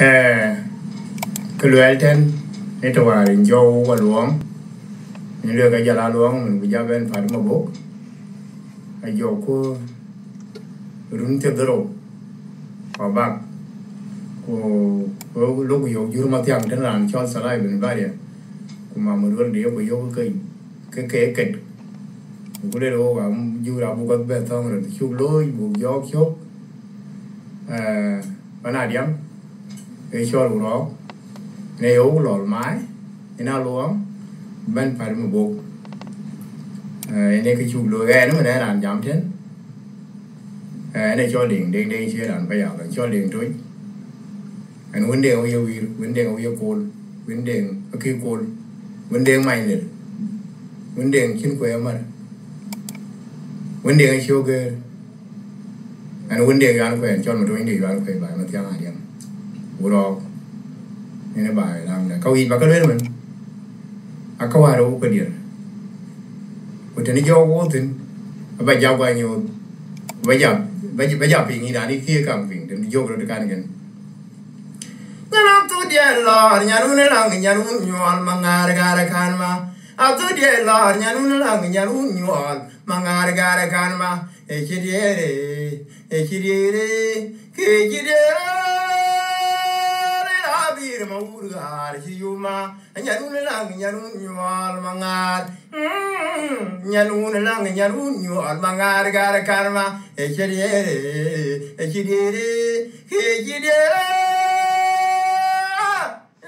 cái lưỡi ten này tôi vào dâu và luống những lưỡi cái giờ la luống mình bây giờ bên phải một bộ cái dâu cô rung tiếp rồi và bạc cô lúc dâu dưa mà tiếng đến là cho salai bên vai đấy mà mình vẫn đi ở dâu cái kẹt cô đây đâu cả dưa là bộ cái bê tông rồi chụp lối bộ gió chốt và nào điểm cái cho đủ đó nếu lọt mái thì nào luôn bên phải một bộ này cái chụp lưỡi nó mà để làm giảm thế này cho liền đen chưa làm bây giờ là cho liền trôi anh vấn đề yêu cồn vấn đề khi cồn vấn đề mày này vấn đề chính quyền mà vấn đề cái show cái anh vấn đề cái quyền cho một vấn đề cái quyền bài mà theo hai điểm của đó nên bài làm là câu gì mà cái đấy mình câu hai đâu có điện của thế này do vô tình bây giờ bao nhiêu bây giờ vì nghĩ đã đi kia càng vì đến vô rồi cái này nhà nó tu địa lò nhà nó là nhà nó nhon mà ngài gara kan mà tu địa lò nhà nó là nhà nó nhon mà ngài gara kan mà e chi đi bir ma urgar hiyuma nyanu lang nyanu nyual mangar nyanu lang nyanu nyual mangar gar karma echidere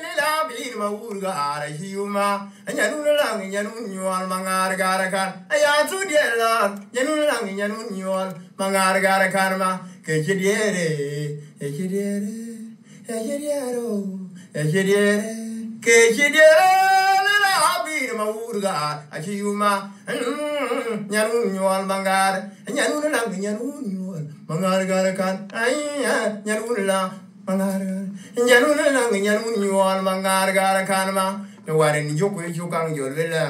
lila bir ma urgar hiyuma nyanu lang nyanu nyual mangar gar kar ayatu diela nyanu lang nyanu nyual mangar gar karma echidere la bir ma urga achiyuma nyanu nyual mangar nyanu la nyanu nyual mangar gar kan ay nyanu la mangar nyanu la nyanu nyual mangar gar kan ma no warin joko jokang jolwela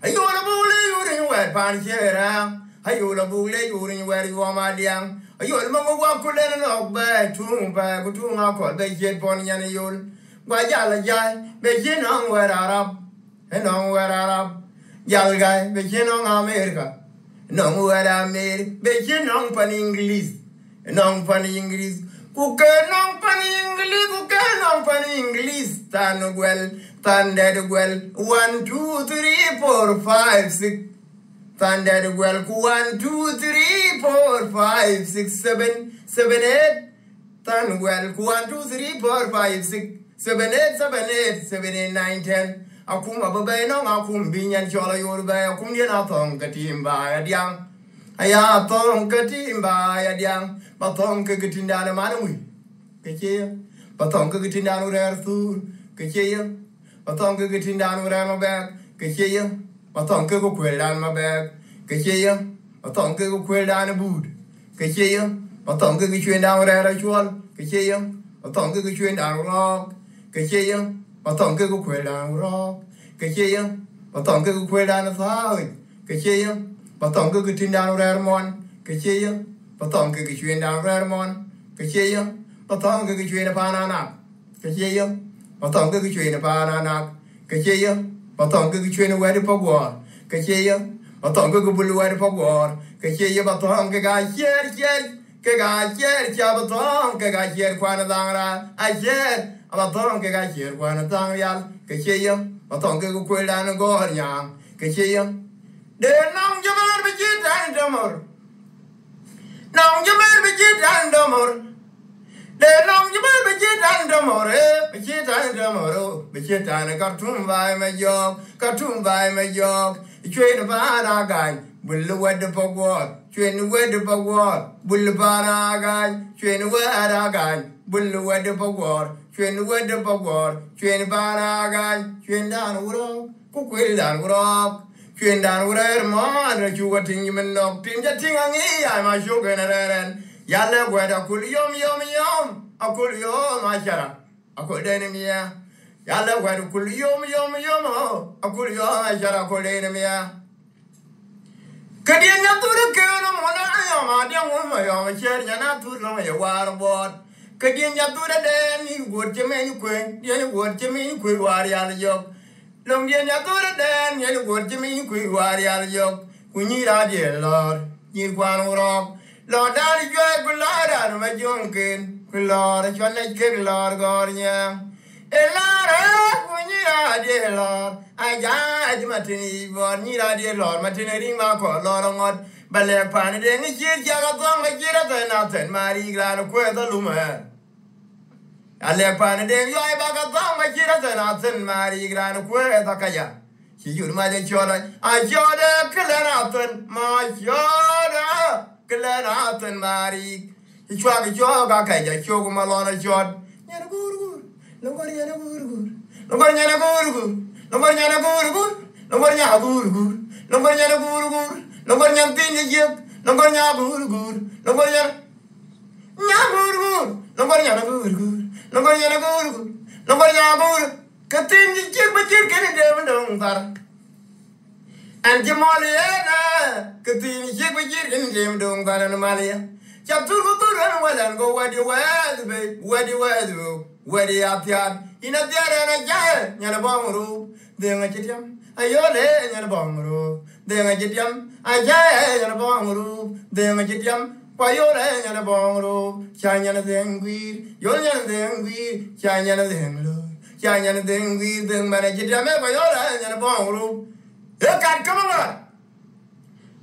ayo la bule yurin wa pan chera ayo la bule yurin wa riwa diang ayol mango wa kulen no ba tung ba kutung akol be jet pon yan yol ba jala jai be jinong wa arab enong wa arab jal gai be jinong america nong wa america be jinong pan english nong pan english ku ke nong pan english tan dead well 1 2 3 4 5 6 Thundered well 1 2 3 4 5 6 7 7 8 Thun well 1 2 3 4 5 6 7 8 7 8 9 10 Akum ababe no akum binyan chola yorba akum dia thong katimba adiang aya thong katimba adiang batong ke ketinda manui kece batong ke ketinda urer tur kece batong ke ketinda urer mabek kece batong ke ko kwelan mabek kece batong ke ko kwelan bud kece batong ke chuen down urer chwal kece batong ke chuen down rock kece batong ke ko kwelan rock kece batong ke ko kwelan thai kece batong ke ketinda urer mon kece batong ke chuen down urer mon kece batong ke chuen panana kece batong ke chuen panana kece batong ke chuen wadi pagwar kece batong ke bulu wadi pagwar kece batong ke ga cher cha batong ke ga cher kwana dangra a cher batong ke ga cher kwana dangyal kece batong ke kwelan gor nyang kece de nong jabar be jitan domor nong jabar be jitan domor de nong jabar be jitan domor be jitan kartum vai me jog chuen bara gan bulu wad pogwat chuen wad pogwat bulu bara gan chuen wad gan bulu wad pogwat chuen wad pogwat chuen bara gan chuen dan uro ku kwel dan uro chuen dan uro ma na chu watin men nok tin ja ting angi ya ma shu generen ya le gwada kul yom akul yom ma chara akul denemia ya le gwada kul yom akul yom ma chara akul denemia kadian ya tu ke no mona ya ma dia mo ma ya cher ya na tu no ya war bot Kadin Yatura Den, you would to me, queen, you would to me, queen, warrior yoke. Long Yen Yatura Den, you would to me, queen, warrior yoke. We need our dear Lord, you one rock. Lord, I go, good Lord, out of my junkin. Good Lord, it's your naked Lord, God, yeah. A Lord, we need our dear Lord. I got Martini, but need our dear Lord, Martini, Marco, Lord of God. But let Pan, then it's Yagaton, my Jirata, nothing, Marie Glad, Quetta Lumer. I let Pan, then you are back at my Jirata, nothing, Marie Glad, Quetta Kaya. You might enjoy it. I showed a Killerton, my shoulder, Killerton, Marie. He tried to jog, I choke my Lord short. Yanaguru, nobody Yanaguru, nobody Yanaguru, nobody Yanaguru, nobody Yanaguru, nobody Yanaguru, nobody Yanaguru, nobody Yanaguru, nobody Yanaguru, nobody Yanaguru, nobody Yanaguru, nobody Yanaguru. Continue to but you're getting them and Jamaliana, continue to but you're getting them down Malia. Chapter to run well and go where you were, babe, where you were, where you are yard, in a jar and a giant, and a bomb room, then I get him, a yole and a bomb room, then I get him, a giant and a bomb room, then I get him. Payole and a bomb room, shine and a thing weed, you're and then we, shine and a thing low. China thing we then manage it, and a bomb room. You can't come on.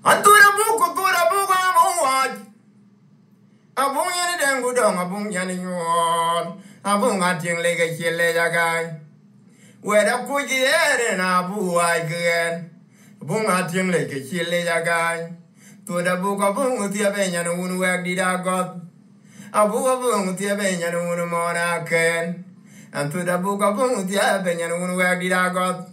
I do a book, I'm watch. A boom and a damn good on a boom yanning you on. A boom acting like a chile guy. Where the cookie air and a boo I can. Boom acting like a chile guy. To the book of boom with the Avenyan who work did I got. A boom with the Avenyan who more I can. And to the book of Buntia, Benyan, where did I got?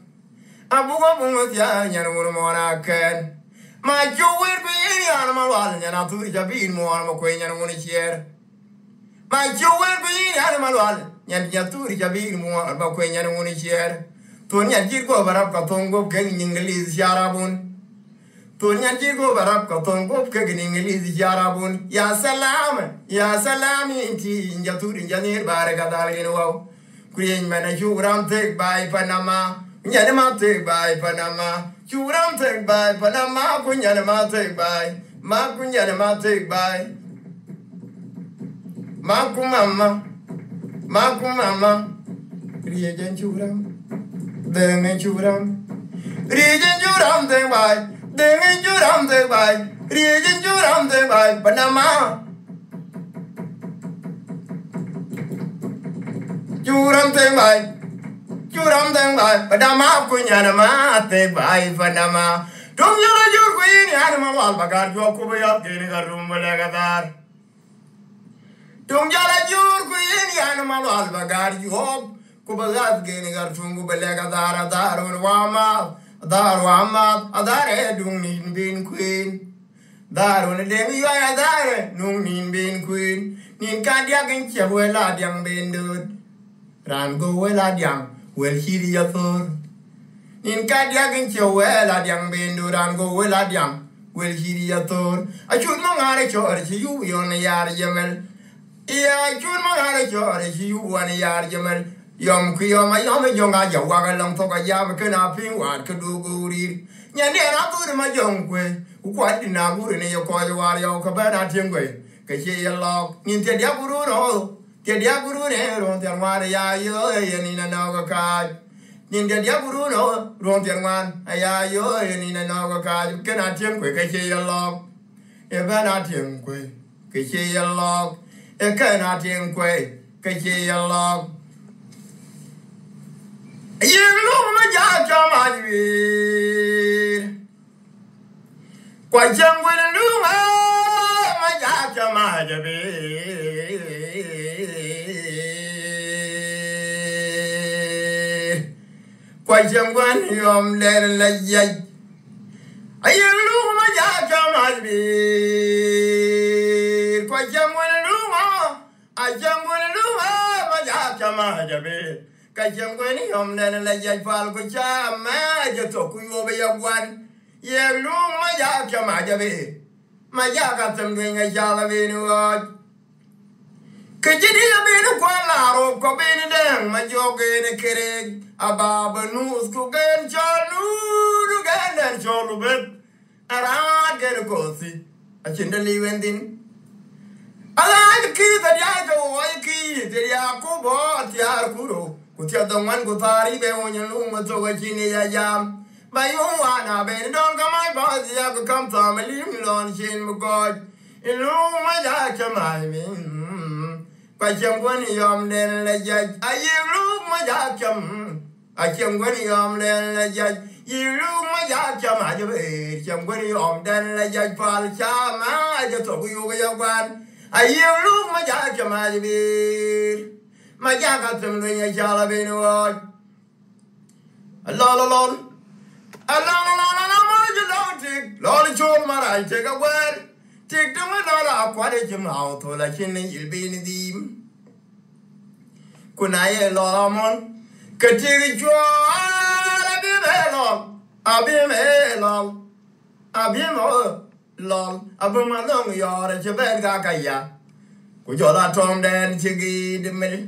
A book of Buntia, and more I can. My Jew will be any animal, and I'll do it a bit more of a queen and one chair. My Jew will be any animal, and Yatu a bit more of a queen and one chair. Tonya Jigo Barakatongo, King English Yarabun. Tonya Jigo Barakatongo, King English Yarabun. Ya salam, in Yatu in Janir Baragadal. Queen man, you ram take by Panama, Yanama take by Panama, you ram take by Panama, Kunyanama take by, Makunyanama take by Makumama, Reagent Juram, then a Juram, Reagent Juram take by, then a Juram take by, Reagent Juram take by Panama. Juram by, but I'm out when Yanama, take by Panama. Don't you know your queen, animal, Bagar, you could up getting a room with Agadar. Don't you know your queen, animal, Bagar, you hope, Kubagat getting a room with Agadar, Darwama, Adare, don't need being queen. Darwin, then you are Adare, no mean being queen. Nin Kandiak and Chabuela, young being dude. Ran go well at young, well hear your thor. In Kadiak and Chowell at young Bendu, ran go well at young, well hear your thor. I should not have a church, you on a yard jamel. Yeah, I should not have a church, you on a yard jamel. Yom Kio, my young Aja, walk along to a yam, can up in what could do good. Yanera put my young way, who quite did not go in your coil while your cabana timway. Cashay log, into the Apuru. Diaburu, Rontian Maria, yo, and in a Naga card. In the Diaburu, Rontian one, I yo, and in a Naga card. You cannot think quick, I say a log. You cannot think quick, I say a log. You cannot think quick, I say a log. You know my job, my dear. Quite young with a new my job, my dear. Quite young one, you're letting like yet. I know my job, quite young one, I young one, my job, my quite young one, you're letting like yet, Falco, my talk over your one. Yeah, no, my job, my job, my job got them doing a job of any word. Kajidi abinu kwalaro ko bini deng majoge ne kereg ababa nus ko gen cholu gen cholu bet ara gen kosi achindali wendin ala ki da ya go ai ki de ya ko bo tiar kuro kutia dongan ko tari be onyen lu ma to ga chini ya jam bayu wana ben don ga mai ba ya ko kam ta malim lon chin mo god ilu ma ja chamai min Pacham gwani yom den la jaj ayilu ma jakam acham gwani yom den la jaj yilu ma jakam ajabe cham gwani yom den la jaj pal chama ajato yu ga yawan ayilu ma jakam ajabe ma jakatum dunya jala binu Allah ma jalotik lol chol marai take a word Take them another aquatic mouth or like in you'll be in the Kunaye Lomon, Katiri Joy, Abim Lol, Abumalong yard at your bed gakaya. Could you not Tom then chiggy the middle?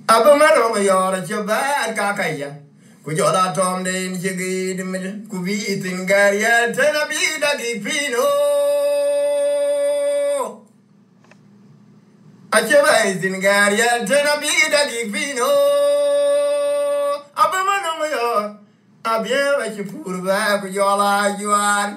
Abumalong yard at your bed gakaya. Could you not Tom then chiggy the middle? Could be eating Gariel, tell a bit of Pino. Achebe in Gariel, tena bida gifino. Abamano yo, abia chipurva kujola yuan.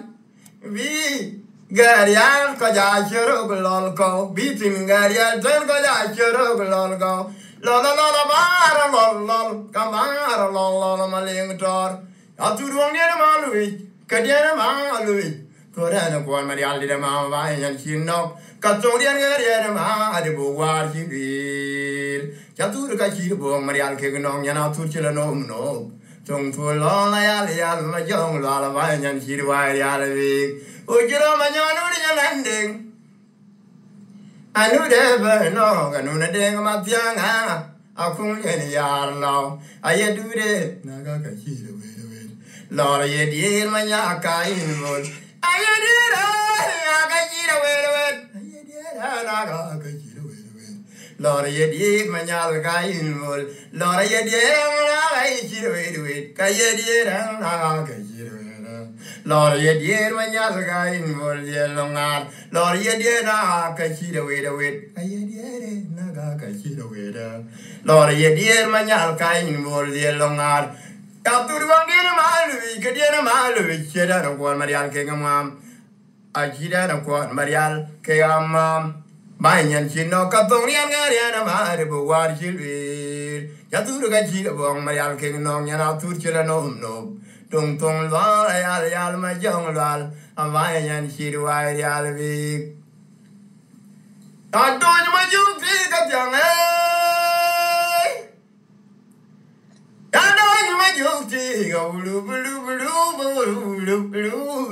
Vi Gariel kaja chero gololko, beating Gariel, ten kaja chero gololko. Lola mara lol, kamara lol malingtor. Aturuang near Malui, Kadiana Malui. Korana kwa Marial de Mama and Chino. Katorian area ma de boar civil. Chaturka chibo Marial Keganong yana turchila no. Tung to long ayal my young lalavan and chirwai yalavi. Ujira Manyan landing. I knew never no, I knew the day of my young. I couldn't any yard now. I yet do it. Nagaka chira wait. Laura yet ye my yaka in wood. I did it. Lord, you did my yalga in wood. Lord, you did I cheer Kayed and Naka. Lord, you did my yalga in wood, yellow art. Lord, you did Naka cheer away the wit. Kayed Naka cheer away. Lord, you did my yalga in wood, yellow art. After one dinner, my could get a mile with cheddar of one Marial Kingam. I cheated of what Marial Kingam. Banyan Chino Catonian Gariana Maribu, what she'll be. Yatuga Chilabong, Marial Kingam, and our two children no. Tung Tung Val, my young Val, a Mayan Chiruai Yalvi. I told you my young trick of young I know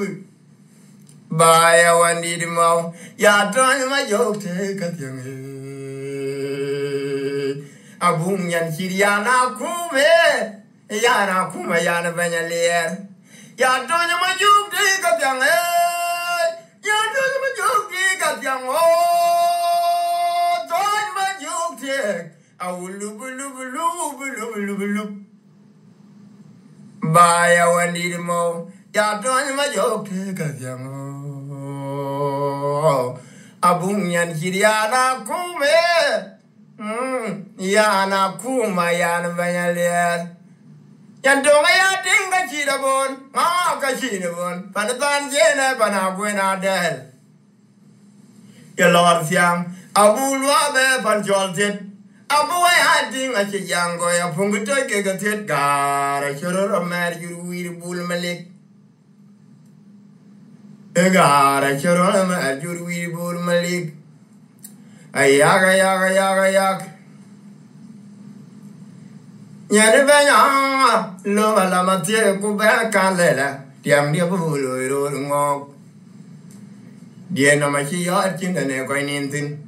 you By a one need him out. Ya done my joke take a young a boom yan Siriana Kume Yana Kuma Yana Vanalier. Ya done my joke take a young Ya done my joke take a young oh done my joke take a loop. By a one need more, ya done my joke, take a young a boom yan Siriana Kume Yana Kuma Yan Vanalier. Yandonga Dinga Chirabon, Maka Chirabon, Panatan Jena Panabuena Del. Your Lord Siam, Abulwabe Panjolted. A boy adding a young boy, a pungutoke a tit gar, a sure of marriage with bull malik. A gar, a sure of marriage with bull malik. A yak. Yanivana, Loma Lamatia, Kuba Calela, Diam Diabulu, Ngog. Diana Machia, Chindan, Coinintin.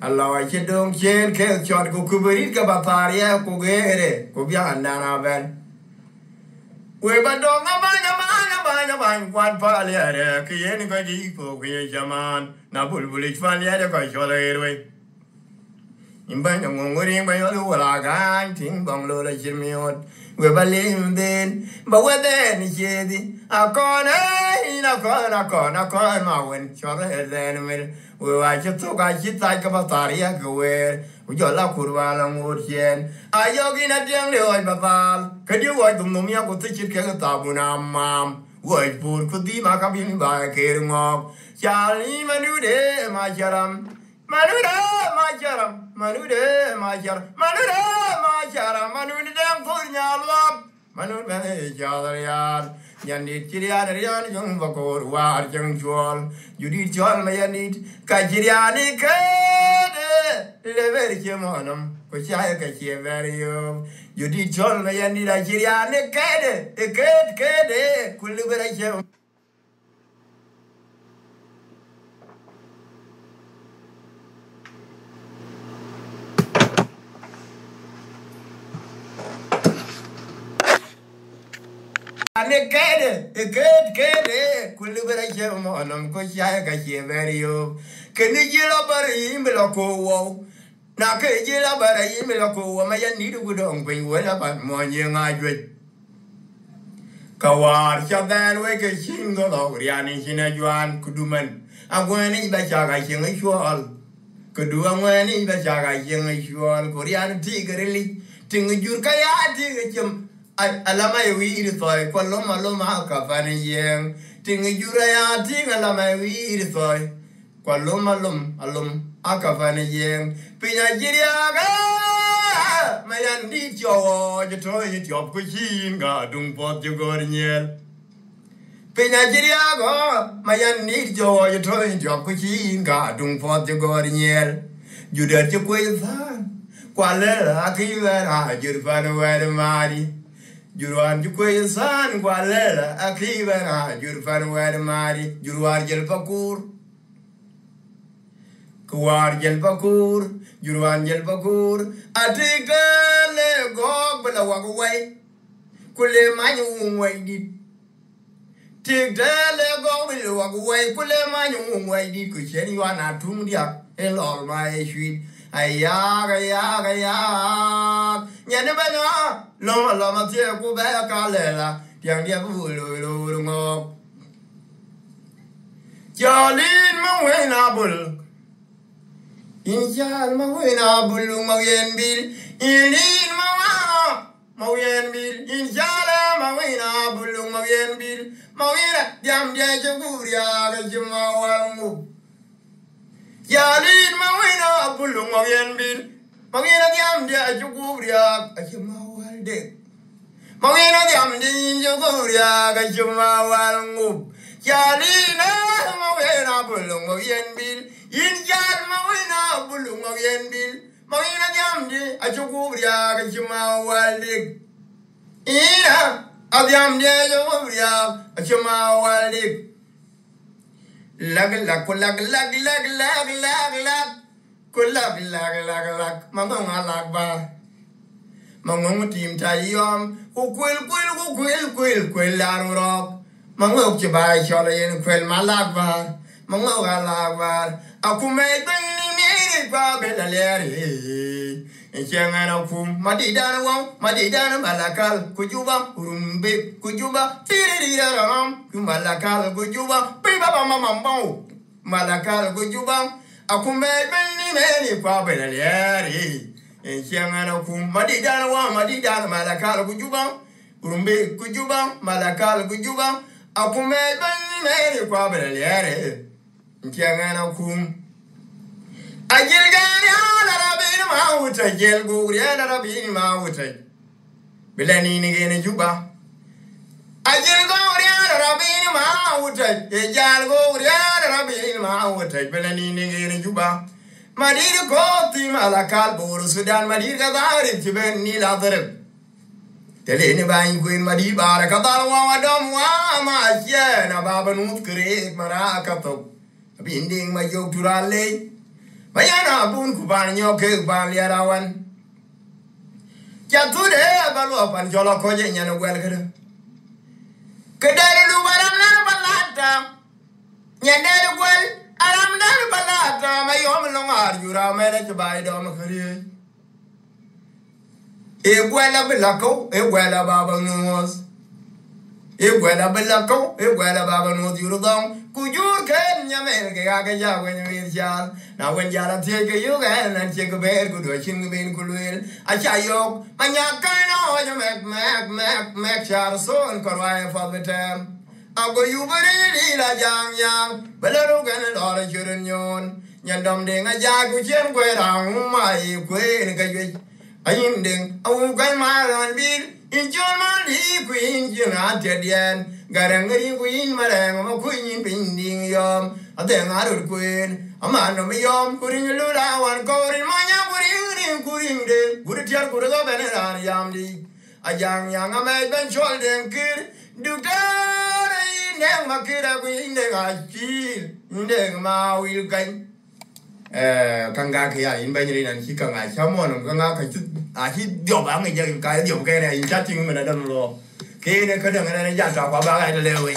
Allah I should don't share kill shot Kukuberika Baparia, Kugere, Kubian Danavel. We but don't banya kwan paliere kien ko ji ko kien jaman na bulbuli faliere ko chole imbanya ngongori bayo wala gan ting bang lo la jirmiot we balim den ba wede ni jedi akona ina kona ma wen chore den mir we wa chito ga chita ka bataria gwer u jola kurwa la ngurchen ayogi na tiang le oi batal kedi wo dum nom ya ko tichit ke ta buna mam wo pur ku di ma ka bin ba ke ngok chali manu de ma charam Manuda majaram manuda dang kurnya lap manuda jadarian yandit kirian jung bakor war jung jual judi jual mayanit kajiriani kede lever kemonam ko chaya ka cheverium judi jual mayanit kajiriani kede kulubera ne kede kulubera chemonam ko chaya ka cheverio keni jila bari imbelo ko wo na ke jila bari imbelo ko wo maya ni du gudong pe wala ban mo nyenga jwe kawar chadan we ke chingo lo riani china juan kuduman agwani ba chaga chinga chual kudu angwani ba chaga chinga chual korean tigerli tingjur kaya tigem alama wi irthoi kwaloma loma ka fani yeng tingjura ya ting alama wi irthoi kwaloma alum aka fani yeng pinya jiriaga mayandi jo jitoi job ku chinga dung pot jogornyel pinya jiriaga mayandi jo jitoi job ku chinga dung pot jogornyel judat ju kwezan kwalera akiwa jurfan wa mari Juruan jukwe san kwalela akiba na jurfan wad mari juruar jel pakur kuar jel pakur juruan jel pakur atigale gog bela wagway kule manyu way dit tigale gog bela wagway kule manyu way dit ku cheni wana tumdia elor mai sweet ayaga nyane bana loma tie ku ba ka lela tiang dia bu lu ngok jalin ma we na bul injal ma we na bul ma yen bil ilin ma yen bil injal ma we na bul ma yen bil ma we na diam dia juria ga juma wangu jalin ma we na bul ma yen bil Mangina diam dia juguria ajuma walde Mangina diam din juguria ajuma walngu Jalina mawena bulung mayen bil Injal mawena bulung mayen bil Mangina diam di ajuguria ajuma walde Ina adiam dia juguria ajuma walde Lag Kulak mangong alakba mangong tim tayom kukwil larurok mangok chibai chola yen kwel malakba mangok alakba akume bani meri kwa belaleri Enchangana kum madidan malakal kujuba urumbe kujuba tiriraram kumalakal kujuba baba mamambo malakal kujuba Akume bani meri kwa belaleri Enchangana kum madidan malakal kujuba urumbe kujuba malakal kujuba akume bani meri kwa belaleri Enchangana kum Ajil gari ala rabin mauta jel guri ala rabin mauta Bilani nigene juba Ajil gari ala rabin mauta Ejal guri ala rabin mauta Bilani nigene juba Madir koti malakal buru Sudan madir kadari Tiben nila darib Teleni bain kuin madir barakadar wa wadam wa maasya Na baba nut krek marakatok Binding mayok turale Mayana bun kuban nyoke ban liarawan Jatude balu apan jolo koje nyana gwel kada Kedari lu baram na balata. Nyandere gwel aram na balata. Mayom longar jura mele chubai dom kari. Egwela belako, egwela baba nos. Egwela belako, egwela baba nos yurudong. Kujur ken nyamel ke aga ja when you jal. Now when jala take you gan and take a bear good watching bin kulwil. Achayok, manyakano, you make char so and korwai for the term. Ago you very la yang, Belarugan and all children yon. Yandom ding a jag which am quite on my queen. Ayinding, a gun mile on bill, in John Mali Queen, you not dead yet. Garangari Queen, Madame, a queen binding yum, a then other queen, a man of yum, putting a lula, one coat in my young, put it here, put it up and yamdi. A young, a man, ben shoulder, kid, do that, in my kid, a queen, I feel, in the ma will gain. Kangaka in Benjamin and Hikanga, someone Kangaka, I hit the Obama, you guys, you get a chatting when I don't know. Kane, I couldn't get a jump about the way.